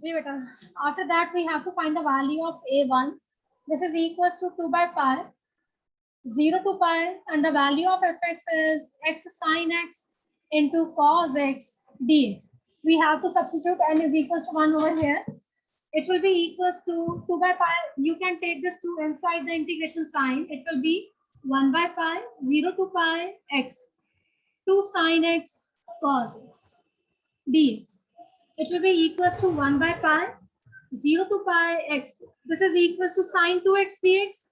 जी बेटा, after that we have to find the value of a1. This is equals to 2 by pi, 0 to pi, and the value of fx is x sin x into cos x dx. We have to substitute n is equals to 1 over here. It will be equals to 2 by pi. You can take this 2 inside the integration sign. It will be 1 by pi, 0 to pi x, 2 sin x cos x dx. It will be equals to 1 by pi, 0 to pi x. This is equals to sin 2x dx.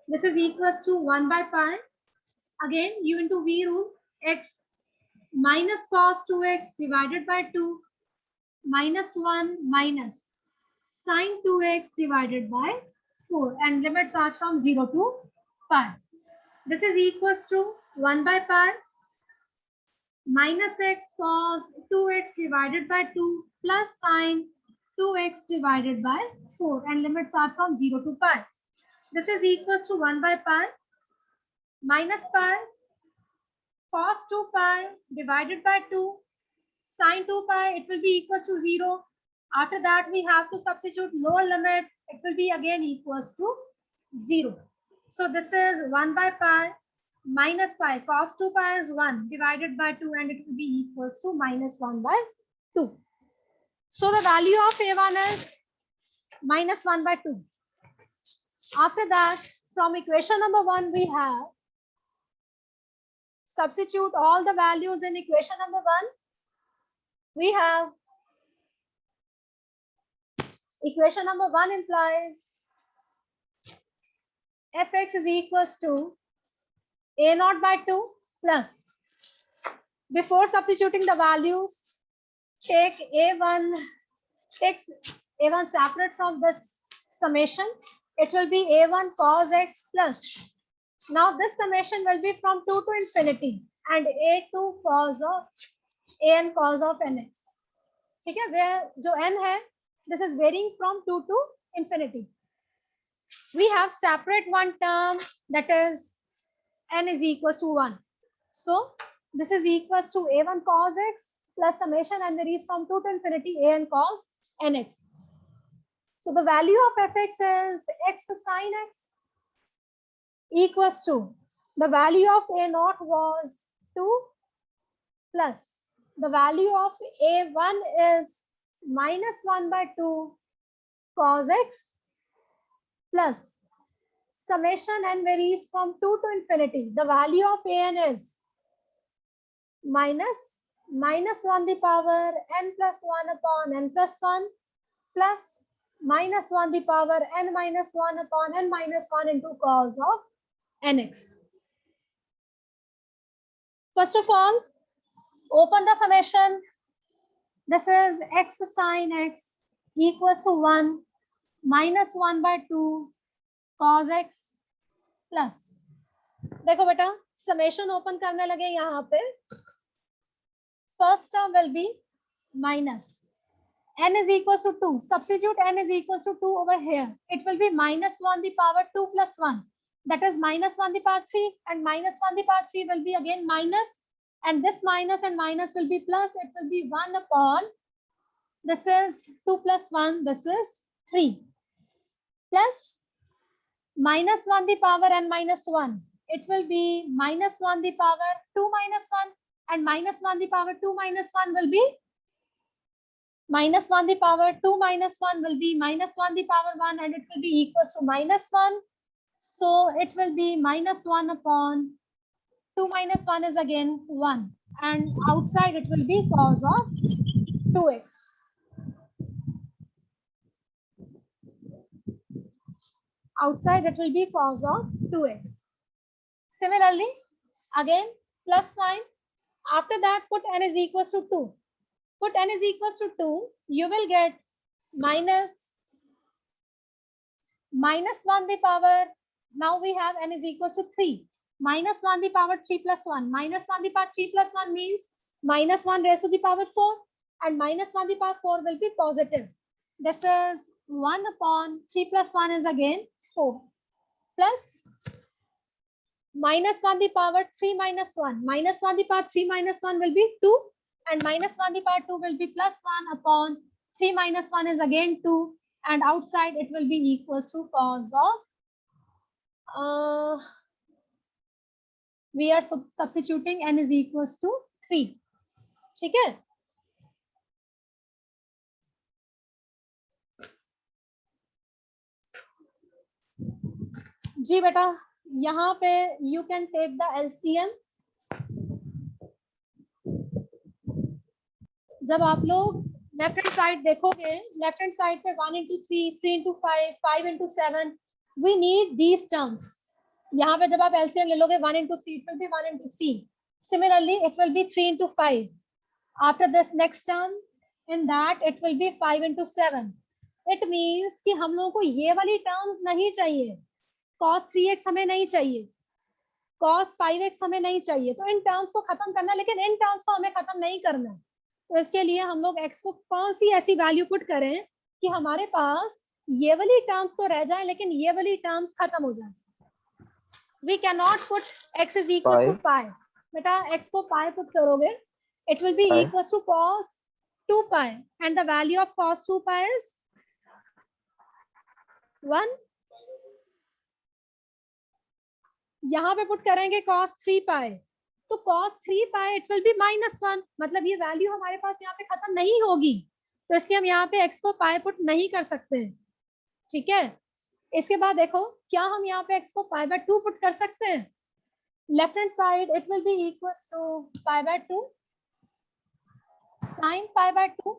This is equals to 1 by pi. Again, u into v rule, x minus cos 2x divided by 2 minus 1 minus sin 2x divided by 4, and limits are from 0 to pi. This is equals to 1 by pi minus x cos 2x divided by 2 plus sin 2x divided by 4, and limits are from 0 to pi. This is equals to 1 by pi minus pi cos 2 pi divided by 2 sin 2 pi. It will be equals to 0. After that, we have to substitute lower limit. It will be again equals to 0. So this is 1 by pi minus pi. Cos 2 pi is 1 divided by 2, and it will be equals to minus 1 by 2. So the value of a1 is minus 1 by 2. After that, from equation number 1, we have substitute all the values in equation number 1. We have equation number 1 implies fx is equals to a naught by 2 plus, before substituting the values, take a1, takes a1 separate from this summation. It will be a1 cos x plus. Now this summation will be from 2 to infinity, and a2 cos of an cos of nx. ठीक है, where जो n है, this is varying from 2 to infinity. We have separate one term, that is n is equals to 1. So this is equals to a1 cos x plus summation n varies from 2 to infinity an cos nx. So the value of fx is x sin x equals to, the value of a naught was 2 plus the value of a1 is minus 1 by 2 cos x plus summation n varies from 2 to infinity. The value of an is minus 1 the power n plus 1 upon n plus 1 plus minus 1 the power n minus 1 upon n minus 1 into cos of nx. First of all, open the summation. This is x sin x equals to 1 minus 1 by 2 cos x plus. देखो बेटा, summation open करने लगे यहाँ पे. First term will be minus n is equals to 2. Substitute n is equals to 2 over here. It will be minus 1 the power 2 plus 1. That is minus 1 the power 3, and minus 1 the power 3 will be again minus, and this minus and minus will be plus. It will be 1 upon, this is 2 plus 1, this is 3, plus minus 1 the power n minus 1. It will be minus 1 the power 2 minus 1, and minus 1 the power 2 minus 1 will be minus 1 the power 2 minus 1 will be minus 1 the power 1, and it will be equals to minus 1. So it will be minus 1 upon 2 minus 1 is again 1, and outside it will be cos of 2x. Outside it will be cos of 2x. Similarly, again plus sign. After that, put n is equals to 2. Put n is equals to 2, you will get minus 1 the power, now we have n is equals to 3. Minus 1 the power 3 plus 1. Minus 1 the power 3 plus 1 means minus 1 raised to the power 4, and minus 1 the power 4 will be positive. This is 1 upon 3 plus 1 is again 4, plus minus 1 the power 3 minus 1. Minus 1 the power 3 minus 1 will be 2, and minus 1 the power 2 will be plus 1 upon 3 minus 1 is again 2, and outside it will be equals to cos of, we are substituting n is equals to 3. ठीक है? जी बेटा, यहाँ पे you can take the LCM. जब आप लोग left hand side देखोगे, left hand side पे 1 into 3, 3 into 5, 5 into 7, we need these terms. यहाँ पे जब आप LCM ले लोगे 1 into 3, it will be 1 into 3. Similarly, it will be 3 into 5. After this next term, in that it will be 5 into 7. It means कि हम लोगों को ये वाली terms नहीं चाहिए. Cos 3x हमें नहीं चाहिए, cos 5x हमें नहीं चाहिए. तो इन terms को खत्म करना है, लेकिन इन terms को हमें खत्म नहीं करना है. तो इसके लिए हम लोग x को कौन सी ऐसी वैल्यू पुट करें कि हमारे पास ये वाली टर्म्स तो रह जाए, लेकिन ये वाली टर्म्स खत्म हो जाए. We cannot put x is equals to pi. बेटा x को pi पुट करोगे, it will be equals to cos 2 pi, and the value of cos 2 pi is 1. यहाँ पे पुट करेंगे cos 3 pi, तो cos 3 pi it will be -1. मतलब ये value हमारे पास यहाँ पे खत्म नहीं होगी, तो इसलिए हम यहाँ पे x को pi पुट नहीं कर सकते. ठीक है? इसके बाद देखो, क्या हम यहाँ पे x को pi by 2 पुट कर सकते हैं? Left hand side it will be equals to pi by 2 sin pi by 2,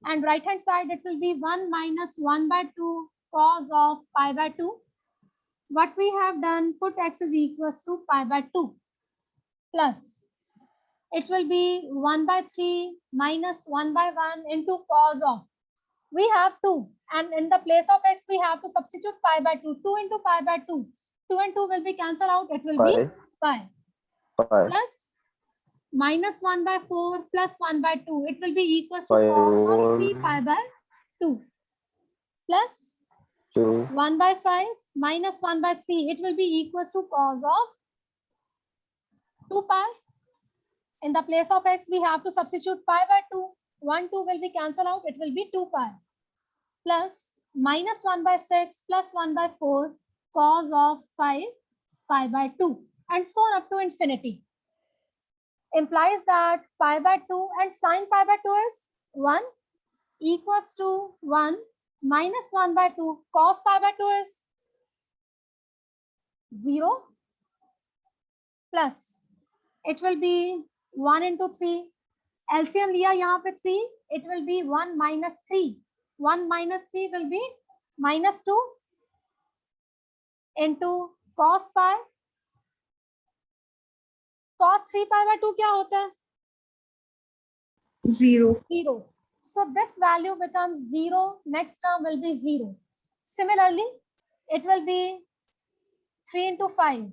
and right hand side it will be 1 minus 1 by 2 cos of pi by 2. What we have done, put x is equals to pi by 2 plus it will be 1 by 3 minus 1 by 1 into cos of, we have 2, and in the place of x we have to substitute pi by 2. 2 into pi by 2, 2 and 2 will be cancelled out, it will be pi plus minus 1 by 4 plus 1 by 2, it will be equals to cos of 3 pi by 2 plus 1 by 5 minus 1 by 3, it will be equals to cos of 2 pi. In the place of x we have to substitute pi by 2. 1 2 will be cancelled out, it will be 2 pi plus minus 1 by 6 plus 1 by 4 cos of 5 pi by 2, and so on up to infinity. Implies that pi by 2 and sin pi by 2 is 1 equals to 1 minus 1 by 2 cos pi by 2 is 0 plus it will be 1 into 3. LCM लिया यहाँ पे 3, it will be 1 minus 3. 1 minus 3 will be minus 2 into cos pi. Cos 3 pi by 2 क्या होता है? 0. 0. So this value becomes 0. Next term will be 0. Similarly, it will be 3 into 5.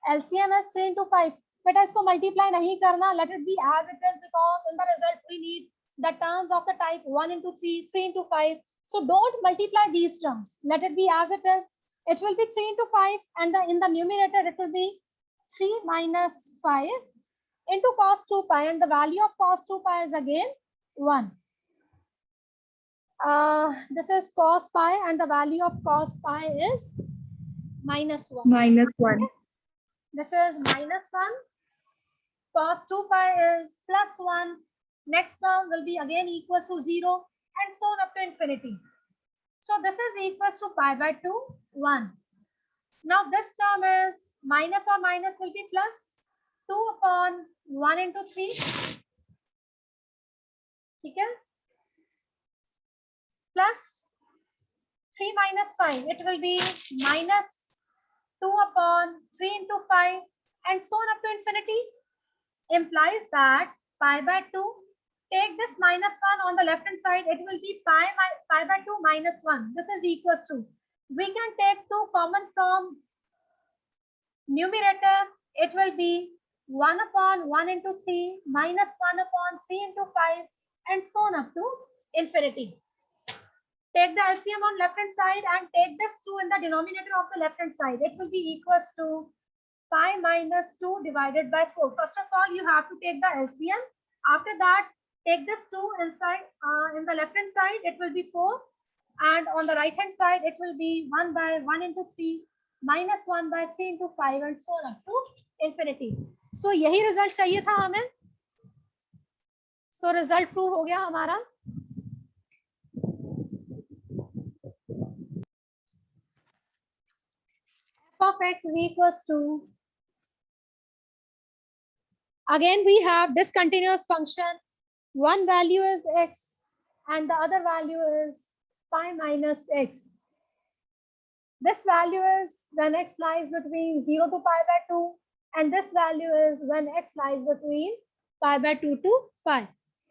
LCM is 3 into 5. बेटा इसको multiply नहीं करना. Let it be as it is, because in the result we need the terms of the type 1 into 3, 3 into 5. So don't multiply these terms. Let it be as it is. It will be 3 into 5, and in the numerator it will be 3 minus 5 into cos 2 pi, and the value of cos 2 pi is again 1. This is cos pi, and the value of cos pi is minus 1. -1. Okay? This is minus 1. Cos 2 pi is plus 1. Next term will be again equals to 0, and so on up to infinity. So this is equals to pi by 2, 1. Now this term is minus, or minus will be plus 2 upon 1 into 3. ठीक है? Plus 3 minus 5, it will be minus 2 upon 3 into 5, and so on up to infinity. Implies that pi by 2, take this minus 1 on the left hand side, it will be pi by 2 minus 1. This is equals to, we can take 2 common from numerator, it will be 1 upon 1 into 3 minus 1 upon 3 into 5, and so on up to infinity. Take the LCM on left hand side and take this 2 in the denominator of the left hand side. It will be equals to pi minus 2 divided by 4. First of all, you have to take the LCM. After that, Take this 2 inside, in the left hand side, it will be 4. And on the right hand side, it will be 1 by 1 into 3 minus 1 by 3 into 5 and so on up to infinity. So यही result चाहिए था हमें. So result prove हो गया हमारा. F of x is equals to, again we have discontinuous function. One value is x and the other value is pi minus x. This value is when x lies between 0 to pi by 2, and this value is when x lies between pi by 2 to pi.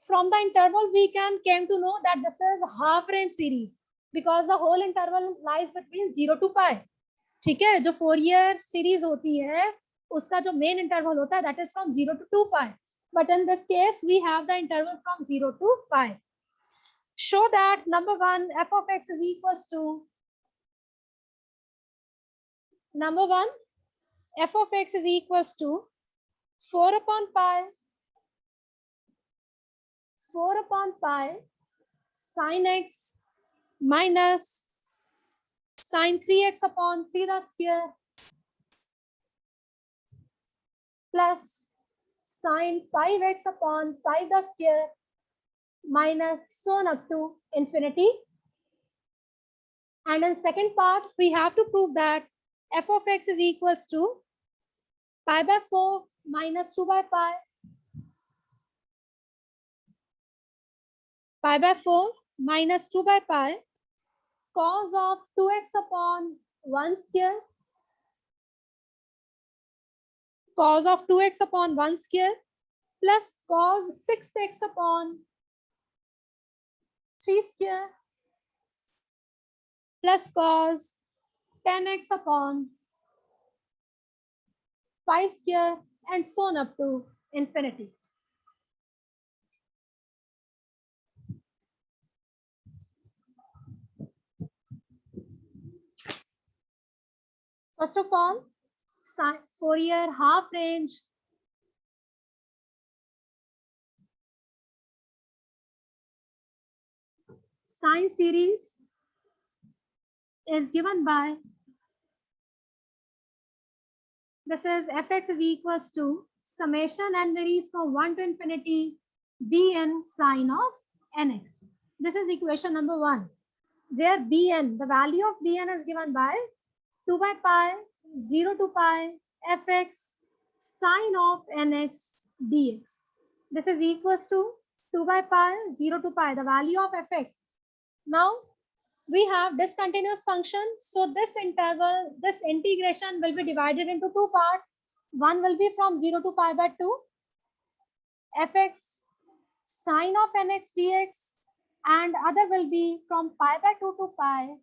From the interval, we came to know that this is half range series because the whole interval lies between 0 to pi. ठीक है, जो Fourier series होती है, उसका जो main interval होता है, that is from 0 to 2 pi. But in this case, we have the interval from 0 to pi. Show that number 1, f of x is equals to, number 1, f of x is equals to 4 upon pi sin x minus sin 3x upon 3 the square plus sin 5x upon 5 the square minus so on up to infinity. And in second part, we have to prove that f of x is equals to pi by 4 minus 2 by pi, pi by 4 minus 2 by pi, cos of 2x upon 1 square, cos of 2x upon 1 square plus cos 6x upon 3 square plus cos 10x upon 5 square and so on up to infinity. First of all, Fourier half range sine series is given by, this is fx is equals to summation n varies from 1 to infinity bn sine of nx. This is equation number 1, where bn, the value of bn is given by 2 by pi 0 to pi fx sine of nx dx. This is equals to 2 by pi 0 to pi, the value of fx. Now we have discontinuous function, so this interval, this integration will be divided into two parts. One will be from 0 to pi by 2 fx sine of nx dx, and other will be from pi by 2 to pi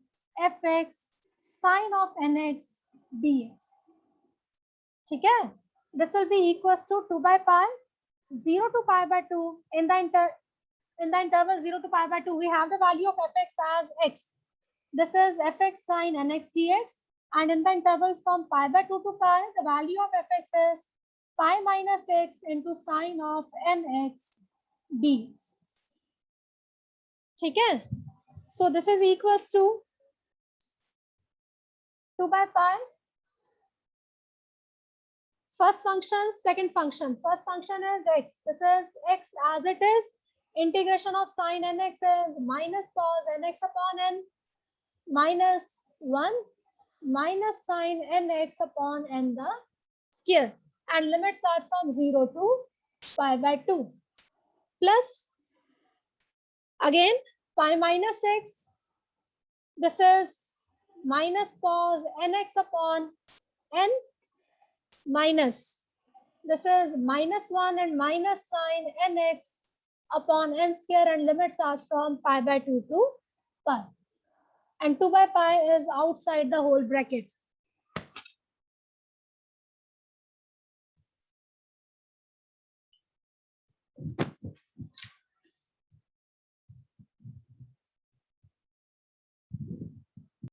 fx sine of nx dx. ठीक है, this will be equals to 2 by pi 0 to pi by 2. In the interval 0 to pi by 2, we have the value of fx as x. This is fx sine nx dx, and in the interval from pi by 2 to pi, the value of fx is pi minus x into sine of nx dx. ठीक है, so this is equals to 2 by pi first function, second function. First function is x. This is x as it is. Integration of sine nx is minus cos nx upon n minus 1 minus sine nx upon n the square, and limits are from 0 to pi by 2 plus again pi minus x. This is minus cos nx upon n minus, this is minus 1 and minus sine nx upon n square, and limits are from pi by 2 to pi, and 2 by pi is outside the whole bracket.